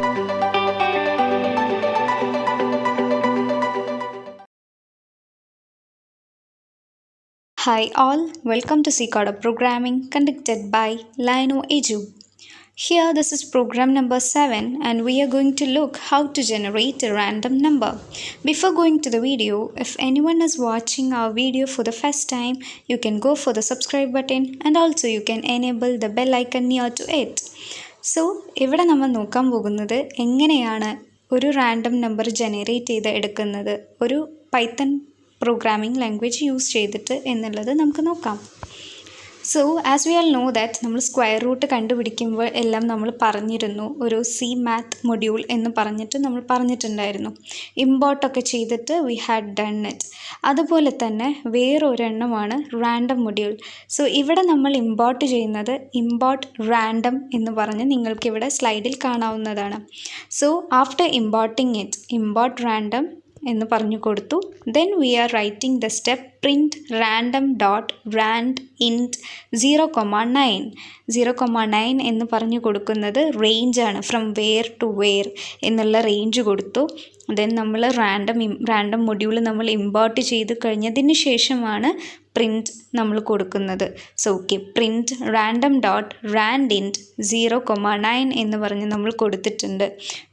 Hi all, welcome to CEI Coder programming conducted by LionoEdu. Here this is program number 7 and we are going to look how to generate a random number. Before going to the video, if anyone is watching our video for the first time, you can go for the subscribe button and also you can enable the bell icon near to it. So, ഇവിടെ നമ്മൾ നോക്കാൻ പോകുന്നത് എങ്ങനെയാണ് ഒരു random number generate ചെയ്ത് എടുക്കുന്നത് ഒരു Python programming language use ചെയ്തിട്ട് എന്നുള്ളത് നമുക്ക് നോക്കാം. So as we all know that നമ്മൾ സ്ക്വയർ റൂട്ട് കണ്ടുപിടിക്കുമ്പോൾ എല്ലാം നമ്മൾ പറഞ്ഞിരുന്നു ഒരു സി മാത്ത് മൊഡ്യൂൾ എന്ന് പറഞ്ഞിട്ട് നമ്മൾ പറഞ്ഞിട്ടുണ്ടായിരുന്നു. ഇമ്പോർട്ടൊക്കെ ചെയ്തിട്ട് വി ഹാഡ് ഡൺ ഇറ്റ്. അതുപോലെ തന്നെ വേറൊരെണ്ണമാണ് റാൻഡം മൊഡ്യൂൾ. സോ ഇവിടെ നമ്മൾ ഇമ്പോർട്ട് ചെയ്യുന്നത് ഇമ്പോർട്ട് റാൻഡം എന്ന് പറഞ്ഞ് നിങ്ങൾക്കിവിടെ സ്ലൈഡിൽ കാണാവുന്നതാണ്. So after importing it import random എന്ന് പറഞ്ഞു കൊടുത്തു. Then we are writing the step print random dot randint 0,9 0,9 എന്ന് പറഞ്ഞു കൊടുക്കുന്നത് റേഞ്ചാണ്. ഫ്രം വെയർ ടു വെയർ എന്നുള്ള റേഞ്ച് കൊടുത്തു. ദെൻ നമ്മൾ റാൻഡം മൊഡ്യൂൾ നമ്മൾ ഇമ്പോർട്ട് ചെയ്ത് കഴിഞ്ഞതിന് ശേഷമാണ് പ്രിൻറ്റ് നമ്മൾ കൊടുക്കുന്നത്. So okay, print random dot randint 0,9 എന്ന് പറഞ്ഞ് നമ്മൾ കൊടുത്തിട്ടുണ്ട്.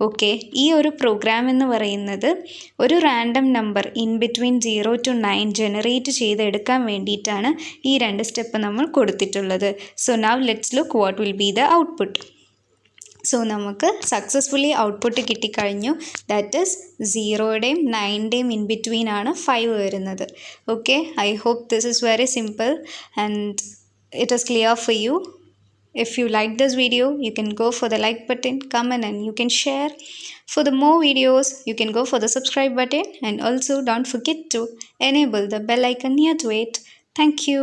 ഓക്കെ, ഈ ഒരു പ്രോഗ്രാം എന്ന് പറയുന്നത് ഒരു random number in between 0 to 9 generate ചെയ്തെടുക്കാൻ വേണ്ടിയിട്ടാണ് ഈ രണ്ട് സ്റ്റെപ്പ് നമ്മൾ കൊടുത്തിട്ടുള്ളത്. So now let's look what will be the output. So നമുക്ക് സക്സസ്ഫുള്ളി ഔട്ട്പുട്ട് കിട്ടിക്കഴിഞ്ഞു. ദാറ്റ് ഈസ് 0യുടെയും 9യുടെയും ഇൻ ബിറ്റ്വീൻ ആണ് 5 വരുന്നത്. Okay, I hope this is very simple and it is clear for you. If you like this video, you can go for the like button, comment and you can share. For the more videos, you can go for the subscribe button and also don't forget to enable the bell icon near to it. Thank you.